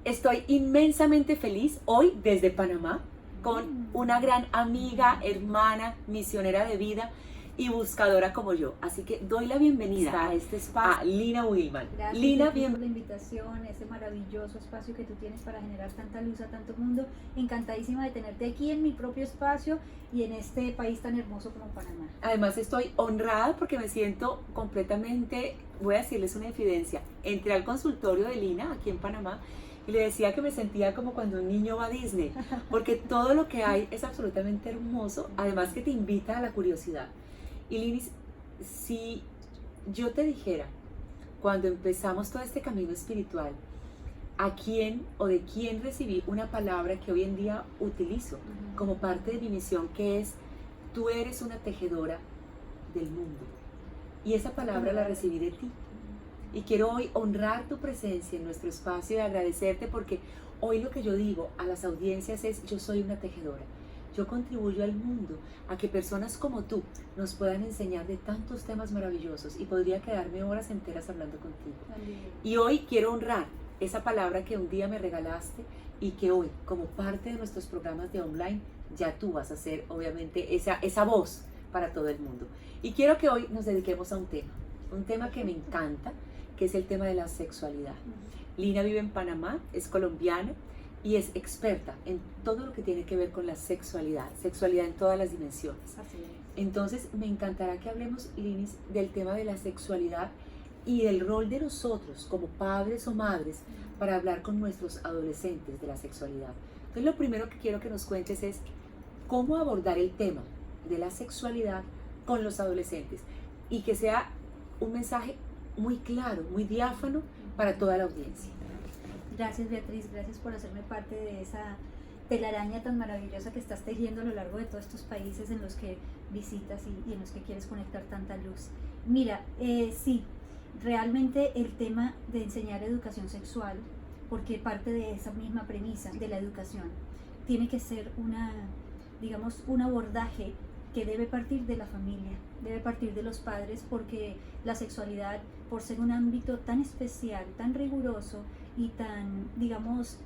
Estoy inmensamente feliz hoy desde Panamá con una gran amiga, hermana, misionera de vida y buscadora como yo. Así que doy la bienvenida a este espacio a Lina Willman. Gracias, Lina, por la invitación, ese maravilloso espacio que tú tienes para generar tanta luz a tanto mundo. Encantadísima de tenerte aquí en mi propio espacio y en este país tan hermoso como Panamá. Además estoy honrada porque me siento completamente, voy a decirles una infidencia, entré al consultorio de Lina aquí en Panamá y le decía que me sentía como cuando un niño va a Disney, porque todo lo que hay es absolutamente hermoso, además que te invita a la curiosidad. Y Linis, si yo te dijera, cuando empezamos todo este camino espiritual, a quién o de quién recibí una palabra que hoy en día utilizo como parte de mi misión, que es: tú eres una tejedora del mundo. Y esa palabra la recibí de ti. Y quiero hoy honrar tu presencia en nuestro espacio y agradecerte, porque hoy lo que yo digo a las audiencias es: yo soy una tejedora. Yo contribuyo al mundo a que personas como tú nos puedan enseñar de tantos temas maravillosos, y podría quedarme horas enteras hablando contigo. Y hoy quiero honrar esa palabra que un día me regalaste y que hoy, como parte de nuestros programas de online, ya tú vas a ser obviamente esa voz para todo el mundo. Y quiero que hoy nos dediquemos a un tema que me encanta, que es el tema de la sexualidad. Lina vive en Panamá, es colombiana y es experta en todo lo que tiene que ver con la sexualidad en todas las dimensiones. Así es. Entonces me encantará que hablemos, Linis, del tema de la sexualidad y del rol de nosotros como padres o madres para hablar con nuestros adolescentes de la sexualidad. Entonces lo primero que quiero que nos cuentes es cómo abordar el tema de la sexualidad con los adolescentes, y que sea un mensaje muy claro, muy diáfano para toda la audiencia. Gracias, Beatriz, gracias por hacerme parte de esa telaraña tan maravillosa que estás tejiendo a lo largo de todos estos países en los que visitas y en los que quieres conectar tanta luz. Mira, sí, realmente el tema de enseñar educación sexual, porque parte de esa misma premisa de la educación, tiene que ser un abordaje que debe partir de la familia, debe partir de los padres, porque la sexualidad, por ser un ámbito tan especial, tan riguroso y tan,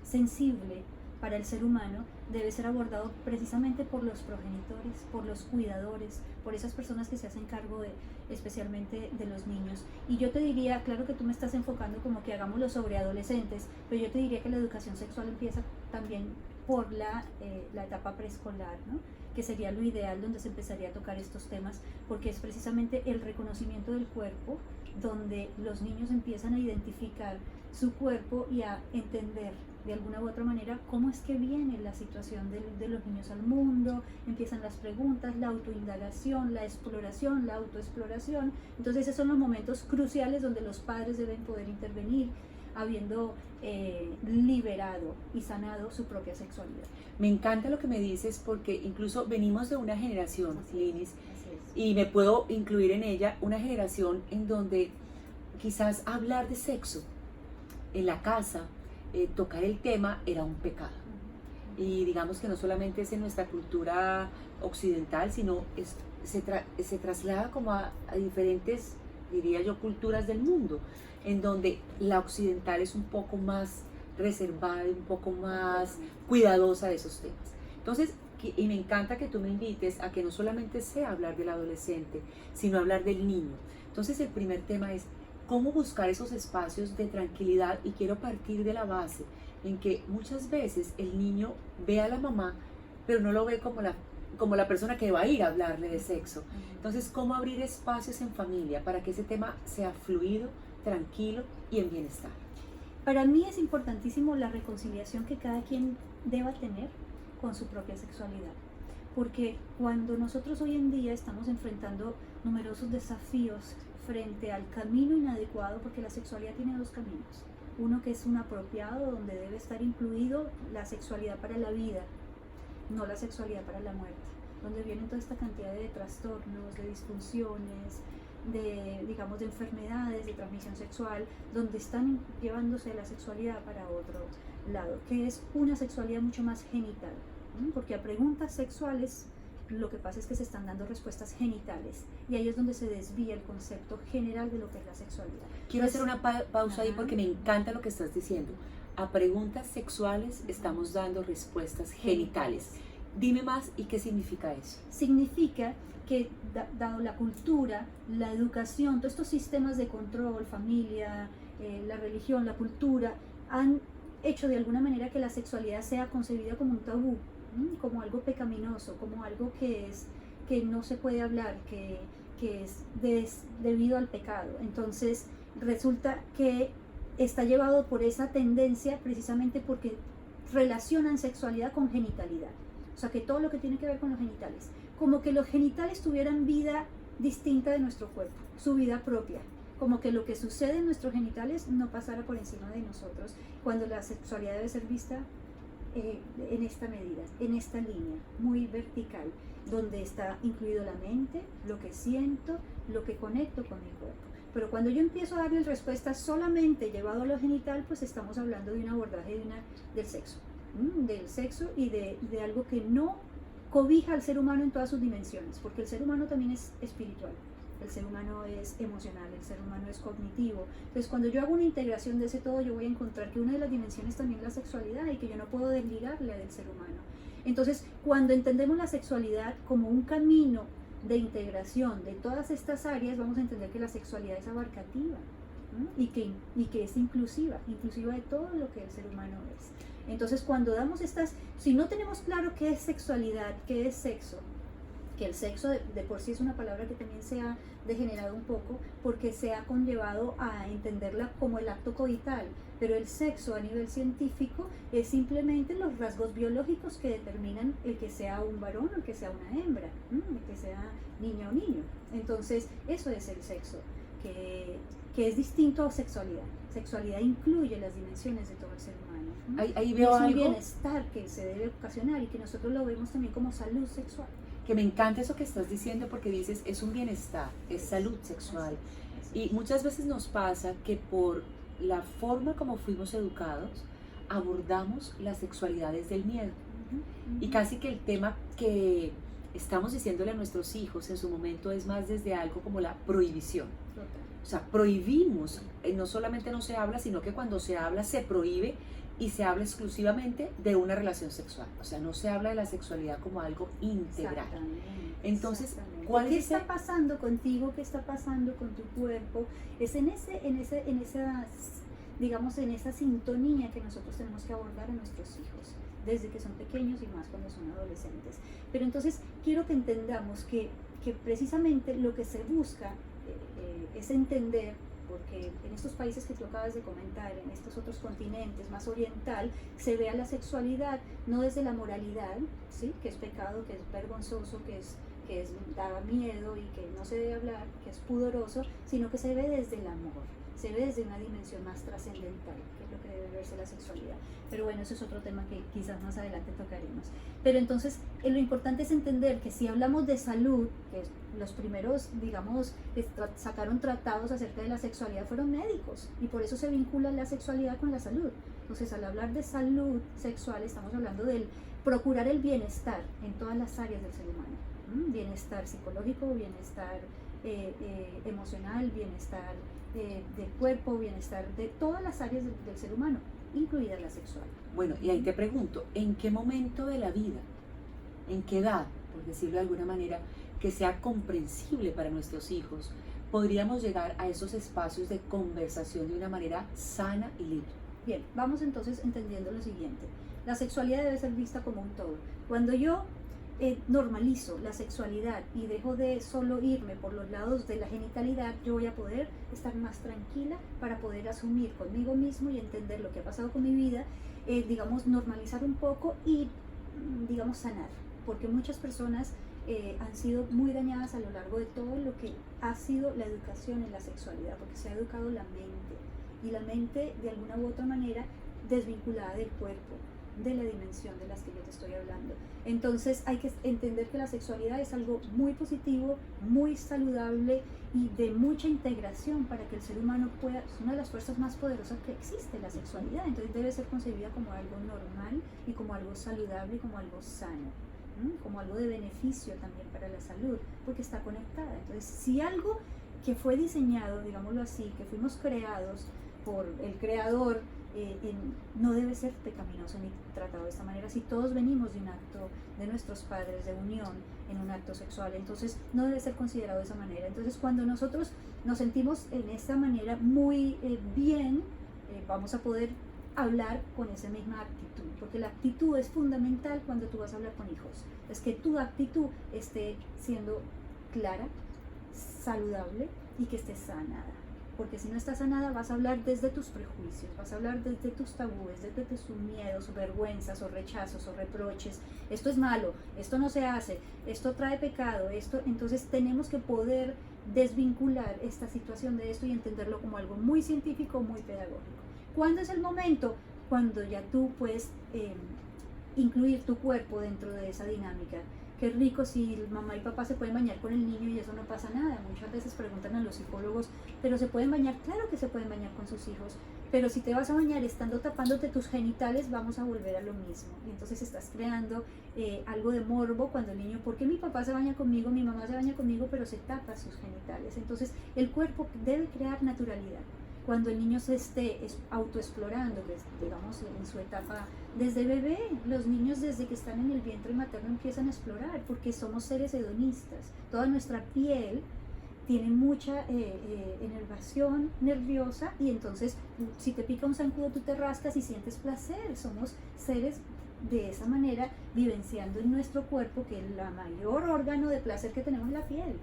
sensible para el ser humano, debe ser abordado precisamente por los progenitores, por los cuidadores, por esas personas que se hacen cargo especialmente de los niños. Y yo te diría, claro que tú me estás enfocando como que hagámoslo sobre adolescentes, pero yo te diría que la educación sexual empieza también por la etapa preescolar, ¿no? Que sería lo ideal, donde se empezaría a tocar estos temas, porque es precisamente el reconocimiento del cuerpo, donde los niños empiezan a identificar su cuerpo y a entender de alguna u otra manera cómo es que viene la situación de los niños al mundo. Empiezan las preguntas, la autoindagación, la exploración, la autoexploración. Entonces esos son los momentos cruciales donde los padres deben poder intervenir, habiendo liberado y sanado su propia sexualidad. Me encanta lo que me dices, porque incluso venimos de una generación, Linis, y me puedo incluir en ella, una generación en donde quizás hablar de sexo en la casa, tocar el tema, era un pecado. Y digamos que no solamente es en nuestra cultura occidental, sino se traslada como a diferentes, diría yo, culturas del mundo, en donde la occidental es un poco más reservada y un poco más cuidadosa de esos temas. Entonces, y me encanta que tú me invites a que no solamente sea hablar del adolescente, sino hablar del niño. Entonces el primer tema es cómo buscar esos espacios de tranquilidad, y quiero partir de la base en que muchas veces el niño ve a la mamá, pero no lo ve como la persona que va a ir a hablarle de sexo. Entonces, ¿cómo abrir espacios en familia para que ese tema sea fluido, tranquilo y en bienestar? Para mí es importantísimo la reconciliación que cada quien deba tener con su propia sexualidad, porque cuando nosotros hoy en día estamos enfrentando numerosos desafíos frente al camino inadecuado, porque la sexualidad tiene dos caminos: uno que es un apropiado, donde debe estar incluido la sexualidad para la vida, no la sexualidad para la muerte, donde vienen toda esta cantidad de trastornos, de disfunciones, de enfermedades de transmisión sexual, donde están llevándose la sexualidad para otro lado, que es una sexualidad mucho más genital, porque a preguntas sexuales lo que pasa es que se están dando respuestas genitales, y ahí es donde se desvía el concepto general de lo que es la sexualidad. Quiero hacer una pausa ahí, porque me encanta lo que estás diciendo. a preguntas sexuales estamos dando respuestas genitales. Dime más, ¿y qué significa eso? Significa que dado la cultura, la educación, todos estos sistemas de control, familia, la religión, la cultura, han hecho de alguna manera que la sexualidad sea concebida como un tabú, como algo pecaminoso, como algo que no se puede hablar, que es debido al pecado. Entonces resulta que está llevado por esa tendencia precisamente porque relacionan sexualidad con genitalidad. O sea, que todo lo que tiene que ver con los genitales, como que los genitales tuvieran vida distinta de nuestro cuerpo, su vida propia, como que lo que sucede en nuestros genitales no pasara por encima de nosotros, cuando la sexualidad debe ser vista en esta medida, en esta línea, muy vertical, donde está incluido la mente, lo que siento, lo que conecto con mi cuerpo. Pero cuando yo empiezo a darle respuestas solamente llevado a lo genital, pues estamos hablando de un abordaje del sexo y de algo que no cobija al ser humano en todas sus dimensiones, porque el ser humano también es espiritual, el ser humano es emocional, el ser humano es cognitivo. Entonces cuando yo hago una integración de ese todo, yo voy a encontrar que una de las dimensiones también es la sexualidad y que yo no puedo desligarla del ser humano. Entonces cuando entendemos la sexualidad como un camino de integración de todas estas áreas, vamos a entender que la sexualidad es abarcativa, ¿no? y que es inclusiva de todo lo que el ser humano es. Entonces cuando damos si no tenemos claro qué es sexualidad, qué es sexo, que el sexo de por sí es una palabra que también se ha degenerado un poco porque se ha conllevado a entenderla como el acto coital, pero el sexo a nivel científico es simplemente los rasgos biológicos que determinan el que sea un varón o el que sea una hembra, el que sea niña o niño. Entonces eso es el sexo, que es distinto a sexualidad. Sexualidad incluye las dimensiones de todo el ser humano. Ahí veo es un algo bienestar que se debe ocasionar y que nosotros lo vemos también como salud sexual. que me encanta eso que estás diciendo, porque dices, es un bienestar, es salud sexual. Y muchas veces nos pasa que por la forma como fuimos educados, abordamos la sexualidad desde el miedo. Y casi que el tema que estamos diciéndole a nuestros hijos en su momento es más desde algo como la prohibición. O sea, prohibimos, no solamente no se habla, sino que cuando se habla se prohíbe y se habla exclusivamente de una relación sexual. O sea, no se habla de la sexualidad como algo integral. Entonces, ¿cuál ¿qué es está pasando contigo? ¿Qué está pasando con tu cuerpo? Es en esa, digamos, en esa sintonía que nosotros tenemos que abordar a nuestros hijos, desde que son pequeños y más cuando son adolescentes. Pero entonces quiero que entendamos que precisamente lo que se busca es entender, porque en estos países que tú acabas de comentar, en estos otros continentes más oriental, se ve a la sexualidad no desde la moralidad, ¿sí? Que es pecado, que es vergonzoso, que da miedo y que no se debe hablar, que es pudoroso, sino que se ve desde el amor, se ve desde una dimensión más trascendental, que es lo que debe verse la sexualidad. Pero bueno, eso es otro tema que quizás más adelante tocaremos. Pero entonces, lo importante es entender que si hablamos de salud, que los primeros, digamos, que sacaron tratados acerca de la sexualidad fueron médicos, y por eso se vincula la sexualidad con la salud. Entonces, al hablar de salud sexual, estamos hablando del procurar el bienestar en todas las áreas del ser humano. Bienestar psicológico, bienestar emocional, bienestar del cuerpo, bienestar de todas las áreas del ser humano, incluida la sexual. Bueno, y ahí te pregunto, ¿en qué momento de la vida, en qué edad, por decirlo de alguna manera, que sea comprensible para nuestros hijos, podríamos llegar a esos espacios de conversación de una manera sana y libre? Bien, vamos entonces entendiendo lo siguiente. La sexualidad debe ser vista como un todo. Cuando yo normalizo la sexualidad y dejo de solo irme por los lados de la genitalidad, yo voy a poder estar más tranquila para poder asumir conmigo mismo y entender lo que ha pasado con mi vida, digamos, normalizar un poco y, digamos, sanar, porque muchas personas han sido muy dañadas a lo largo de todo lo que ha sido la educación en la sexualidad, porque se ha educado la mente, y la mente de alguna u otra manera desvinculada del cuerpo, de la dimensión de las que yo te estoy hablando. Entonces hay que entender que la sexualidad es algo muy positivo, muy saludable y de mucha integración para que el ser humano pueda, es una de las fuerzas más poderosas que existe, la sexualidad. Entonces debe ser concebida como algo normal y como algo saludable y como algo sano, como algo de beneficio también para la salud, porque está conectada. Entonces, si algo que fue diseñado, digámoslo así, que fuimos creados por el creador no debe ser pecaminoso ni tratado de esta manera. Si todos venimos de un acto de nuestros padres, de unión en un acto sexual, entonces no debe ser considerado de esa manera. Entonces cuando nosotros nos sentimos en esta manera muy bien, vamos a poder hablar con esa misma actitud, porque la actitud es fundamental cuando tú vas a hablar con hijos, es que tu actitud esté siendo clara, saludable y que esté sanada, porque si no está sanada vas a hablar desde tus prejuicios, vas a hablar desde tus tabúes, desde tus miedos, o vergüenzas, o rechazos, o reproches. Esto es malo, esto no se hace, esto trae pecado, esto. Entonces tenemos que poder desvincular esta situación de esto y entenderlo como algo muy científico, muy pedagógico. ¿Cuándo es el momento? Cuando ya tú puedes incluir tu cuerpo dentro de esa dinámica. Qué rico si mamá y papá se pueden bañar con el niño y eso no pasa nada. Muchas veces preguntan a los psicólogos, ¿pero se pueden bañar? Claro que se pueden bañar con sus hijos, pero si te vas a bañar estando tapándote tus genitales, vamos a volver a lo mismo. Y entonces estás creando algo de morbo cuando el niño, ¿por qué mi papá se baña conmigo, mi mamá se baña conmigo, pero se tapa sus genitales? Entonces el cuerpo debe crear naturalidad. Cuando el niño se esté autoexplorando, digamos en su etapa desde bebé, los niños desde que están en el vientre materno empiezan a explorar, porque somos seres hedonistas. Toda nuestra piel tiene mucha inervación nerviosa y entonces si te pica un zancudo tú te rascas y sientes placer. Somos seres de esa manera vivenciando en nuestro cuerpo que el mayor órgano de placer que tenemos es la piel.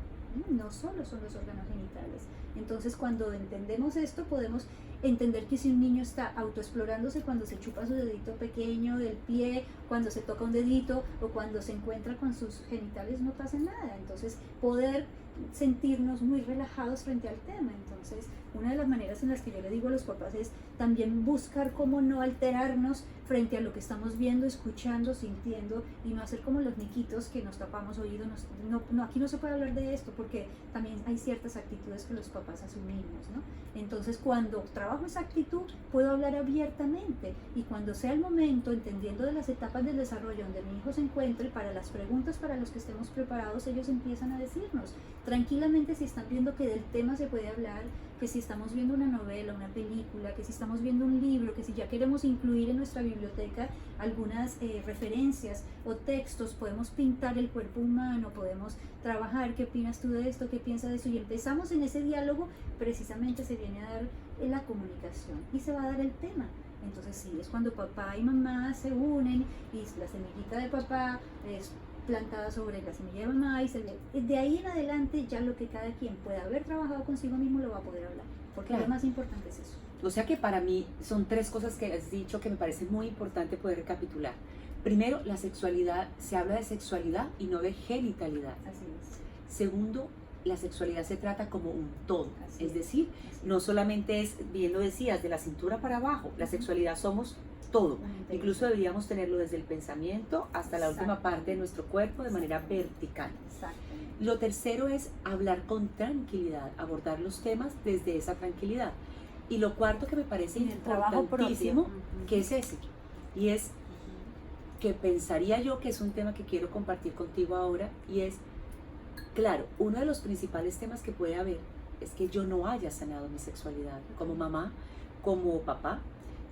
No solo son los órganos genitales. Entonces cuando entendemos esto podemos entender que si un niño está autoexplorándose cuando se chupa su dedito pequeño del pie, cuando se toca un dedito o cuando se encuentra con sus genitales, no pasa nada. Entonces poder sentirnos muy relajados frente al tema. Entonces una de las maneras en las que yo le digo a los papás es también buscar cómo no alterarnos frente a lo que estamos viendo, escuchando, sintiendo, y no hacer como los niquitos que nos tapamos oídos. No, aquí no se puede hablar de esto porque también hay ciertas actitudes que los papás asumimos, ¿no? Entonces cuando trabajo esa actitud puedo hablar abiertamente, y cuando sea el momento, entendiendo de las etapas del desarrollo donde mi hijo se encuentre, para las preguntas para los que estemos preparados, ellos empiezan a decirnos tranquilamente si están viendo que del tema se puede hablar, que si estamos viendo una novela, una película, que si estamos viendo un libro, que si ya queremos incluir en nuestra biblioteca algunas referencias o textos, podemos pintar el cuerpo humano, podemos trabajar, ¿qué opinas tú de esto? ¿Qué piensas de eso? Y empezamos en ese diálogo, precisamente se viene a dar la comunicación y se va a dar el tema. Entonces sí, es cuando papá y mamá se unen y la semillita de papá es plantada sobre la semilla de mamá, y de ahí en adelante ya lo que cada quien pueda haber trabajado consigo mismo lo va a poder hablar, porque claro, lo más importante es eso. O sea que para mí son tres cosas que has dicho que me parece muy importante poder recapitular. Primero, la sexualidad, se habla de sexualidad y no de genitalidad. Así es. Segundo, la sexualidad se trata como un todo, es decir, no solamente es, bien lo decías, de la cintura para abajo, la sexualidad somos todo, incluso deberíamos tenerlo desde el pensamiento hasta la última parte de nuestro cuerpo de manera vertical. Lo tercero es hablar con tranquilidad, abordar los temas desde esa tranquilidad. Y lo cuarto que me parece importantísimo, que es ese, y es que pensaría yo que es un tema que quiero compartir contigo ahora, y es, claro, uno de los principales temas que puede haber es que yo no haya sanado mi sexualidad como mamá, como papá,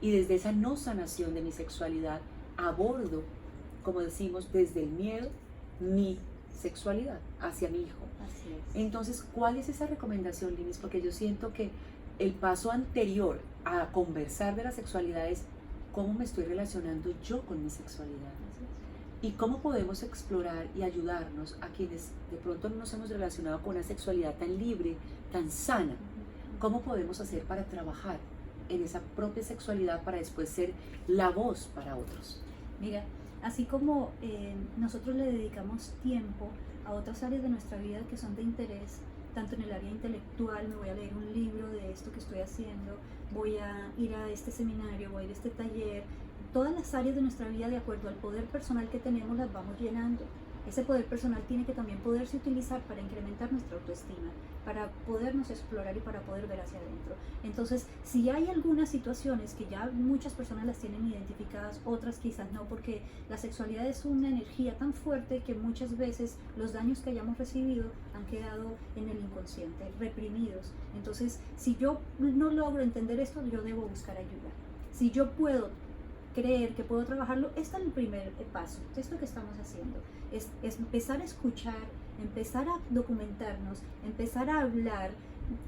y desde esa no sanación de mi sexualidad abordo, como decimos, desde el miedo, mi sexualidad hacia mi hijo. Así es. Entonces, ¿cuál es esa recomendación, Linis? Porque yo siento que el paso anterior a conversar de la sexualidad es cómo me estoy relacionando yo con mi sexualidad. Y cómo podemos explorar y ayudarnos a quienes de pronto no nos hemos relacionado con una sexualidad tan libre, tan sana. ¿Cómo podemos hacer para trabajar en esa propia sexualidad para después ser la voz para otros? Mira, así como nosotros le dedicamos tiempo a otras áreas de nuestra vida que son de interés, tanto en el área intelectual, me voy a leer un libro de esto que estoy haciendo, voy a ir a este seminario, voy a ir a este taller. Todas las áreas de nuestra vida, de acuerdo al poder personal que tenemos, las vamos llenando. Ese poder personal tiene que también poderse utilizar para incrementar nuestra autoestima, para podernos explorar y para poder ver hacia adentro. Entonces, si hay algunas situaciones que ya muchas personas las tienen identificadas, otras quizás no, porque la sexualidad es una energía tan fuerte que muchas veces los daños que hayamos recibido han quedado en el inconsciente, reprimidos. Entonces, si yo no logro entender esto, yo debo buscar ayuda. Si yo puedo creer que puedo trabajarlo, este es el primer paso. Esto que estamos haciendo es empezar a escuchar, empezar a documentarnos, empezar a hablar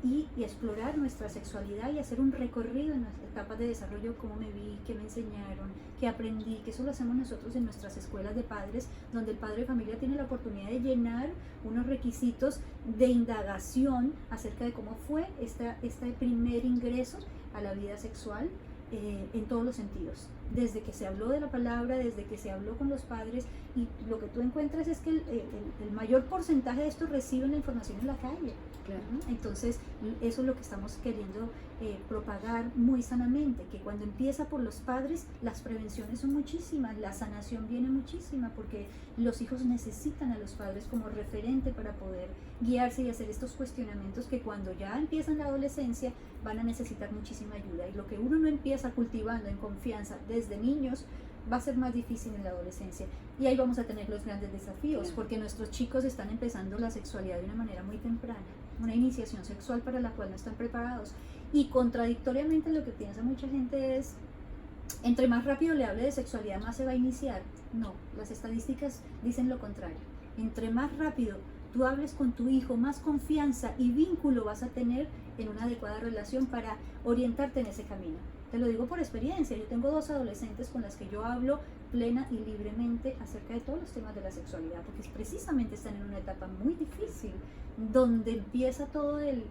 y explorar nuestra sexualidad y hacer un recorrido en las etapas de desarrollo, cómo me vi, qué me enseñaron, qué aprendí, que eso lo hacemos nosotros en nuestras escuelas de padres, donde el padre de familia tiene la oportunidad de llenar unos requisitos de indagación acerca de cómo fue este primer ingreso a la vida sexual en todos los sentidos, desde que se habló de la palabra, desde que se habló con los padres, y lo que tú encuentras es que el mayor porcentaje de estos reciben la información en la calle. Claro. Entonces eso es lo que estamos queriendo propagar muy sanamente, que cuando empieza por los padres las prevenciones son muchísimas, la sanación viene muchísima, porque los hijos necesitan a los padres como referente para poder guiarse y hacer estos cuestionamientos que cuando ya empiezan la adolescencia van a necesitar muchísima ayuda, y lo que uno no empieza cultivando en confianza desde niños va a ser más difícil en la adolescencia, y ahí vamos a tener los grandes desafíos, Claro. porque nuestros chicos están empezando la sexualidad de una manera muy temprana, una iniciación sexual para la cual no están preparados, y contradictoriamente lo que piensa mucha gente es, entre más rápido le hable de sexualidad más se va a iniciar. No, las estadísticas dicen lo contrario. Entre más rápido tú hables con tu hijo, más confianza y vínculo vas a tener en una adecuada relación para orientarte en ese camino. Te lo digo por experiencia, yo tengo 2 adolescentes con las que yo hablo plena y libremente acerca de todos los temas de la sexualidad, porque precisamente están en una etapa muy difícil, donde empieza todo el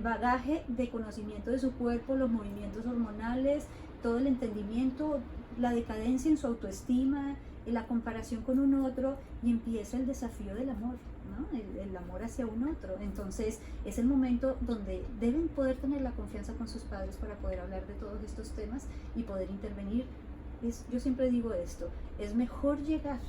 bagaje de conocimiento de su cuerpo, los movimientos hormonales, todo el entendimiento, la decadencia en su autoestima, la comparación con un otro, y empieza el desafío del amor, ¿no? El amor hacia un otro. Entonces es el momento donde deben poder tener la confianza con sus padres para poder hablar de todos estos temas y poder intervenir. Yo siempre digo esto, es mejor llegar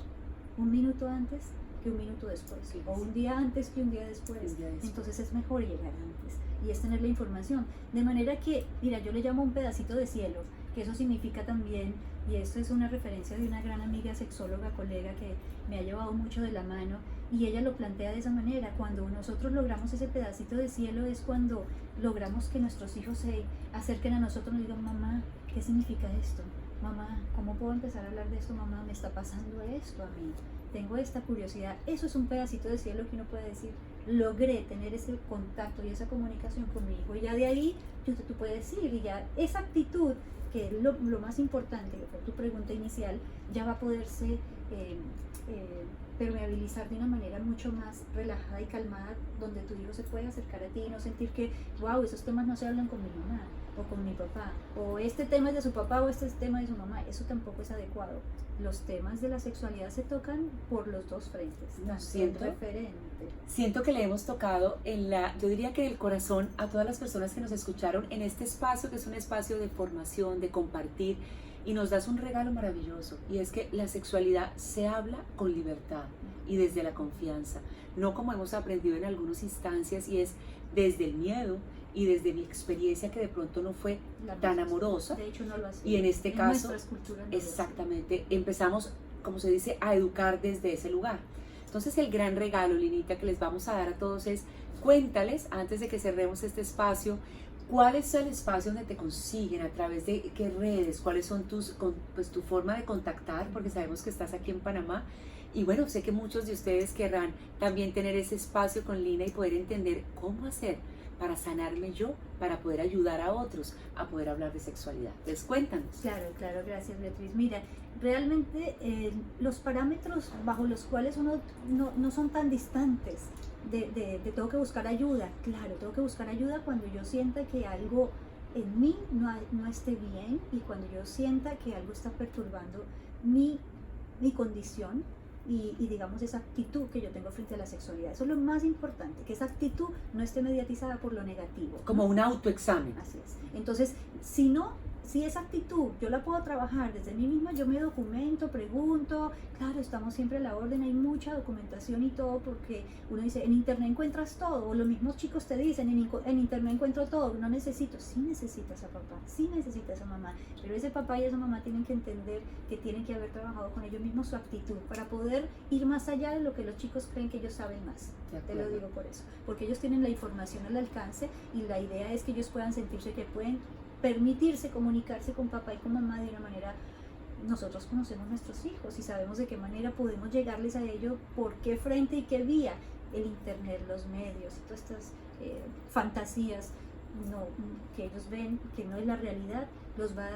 un minuto antes que un minuto después, Sí, o sí. un día antes que un día después. Un día después. Entonces es mejor llegar antes y es tener la información, de manera que, mira, yo le llamo un pedacito de cielo, que eso significa también, y esto es una referencia de una gran amiga sexóloga, colega, que me ha llevado mucho de la mano, y ella lo plantea de esa manera: cuando nosotros logramos ese pedacito de cielo es cuando logramos que nuestros hijos se acerquen a nosotros y nos digan: mamá, ¿qué significa esto? Mamá, ¿cómo puedo empezar a hablar de esto? Mamá, me está pasando esto a mí, tengo esta curiosidad. Eso es un pedacito de cielo que uno puede decir: logré tener ese contacto y esa comunicación con mi hijo, y ya de ahí tú puedes ir, y ya esa actitud, que es lo más importante, que fue tu pregunta inicial, ya va a poderse permeabilizar de una manera mucho más relajada y calmada, donde tu hijo se puede acercar a ti y no sentir que, wow, esos temas no se hablan con mi mamá o con mi papá, o este tema es de su papá o este es tema de su mamá. Eso tampoco es adecuado. Los temas de la sexualidad se tocan por los dos frentes, siento referente. Siento que le hemos tocado yo diría que el corazón a todas las personas que nos escucharon en este espacio, que es un espacio de formación, de compartir, y nos das un regalo maravilloso, y es que la sexualidad se habla con libertad y desde la confianza, no como hemos aprendido en algunas instancias, y es desde el miedo y desde mi experiencia, que de pronto no fue tan amorosa. De hecho, no lo hacía. Y en este caso, nuestras culturas no exactamente, empezamos, como se dice, a educar desde ese lugar. Entonces el gran regalo, Linita, que les vamos a dar a todos es: cuéntales, antes de que cerremos este espacio, cuál es el espacio donde te consiguen, a través de qué redes, cuáles son tu forma de contactar, porque sabemos que estás aquí en Panamá. Y bueno, sé que muchos de ustedes querrán también tener ese espacio con Lina y poder entender cómo hacer para sanarme yo, para poder ayudar a otros a poder hablar de sexualidad. Entonces, cuéntanos. Claro, gracias, Beatriz. Mira, realmente los parámetros bajo los cuales uno no son tan distantes de tengo que buscar ayuda. Claro, tengo que buscar ayuda cuando yo sienta que algo en mí no esté bien, y cuando yo sienta que algo está perturbando mi condición y digamos esa actitud que yo tengo frente a la sexualidad. Eso es lo más importante, que esa actitud no esté mediatizada por lo negativo, ¿no? Como un autoexamen. Así es. Entonces, si esa actitud yo la puedo trabajar desde mí misma, yo me documento, pregunto. Claro, estamos siempre a la orden, hay mucha documentación y todo, porque uno dice, en internet encuentras todo, o los mismos chicos te dicen, en internet encuentro todo, no necesito. Sí necesitas a papá, sí necesitas a mamá, pero ese papá y esa mamá tienen que entender que tienen que haber trabajado con ellos mismos su actitud, para poder ir más allá de lo que los chicos creen que ellos saben más. Te lo digo por eso, porque ellos tienen la información al alcance, y la idea es que ellos puedan sentirse que pueden permitirse comunicarse con papá y con mamá de una manera. Nosotros conocemos nuestros hijos y sabemos de qué manera podemos llegarles a ello, por qué frente y qué vía. El internet, los medios y todas estas fantasías que ellos ven, que no es la realidad, los va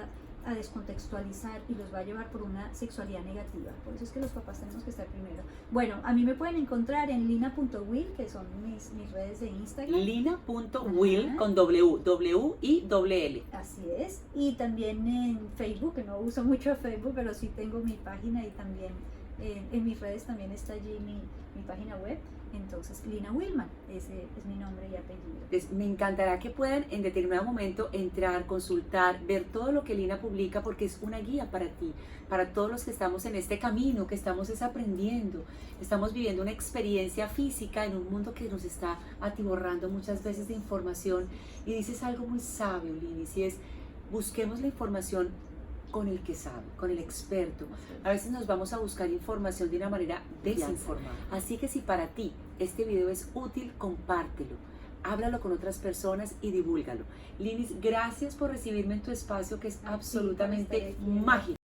a descontextualizar y los va a llevar por una sexualidad negativa. Por eso es que los papás tenemos que estar primero. Bueno, a mí me pueden encontrar en lina.will, que son mis redes de Instagram. Lina.will con W-I-L-L. Así es. Y también en Facebook, que no uso mucho Facebook, pero sí tengo mi página, y también en mis redes también está allí mi página web. Entonces, Lina Willman, ese es mi nombre y apellido. Entonces, me encantará que puedan en determinado momento entrar, consultar, ver todo lo que Lina publica, porque es una guía para ti, para todos los que estamos en este camino, que estamos aprendiendo, estamos viviendo una experiencia física en un mundo que nos está atiborrando muchas veces de información. Y dices algo muy sabio, Lini, y es: busquemos la información con el que sabe, con el experto. A veces nos vamos a buscar información de una manera desinformada. Así que si para ti este video es útil, compártelo, háblalo con otras personas y divúlgalo. Linis, gracias por recibirme en tu espacio, que es absolutamente mágico.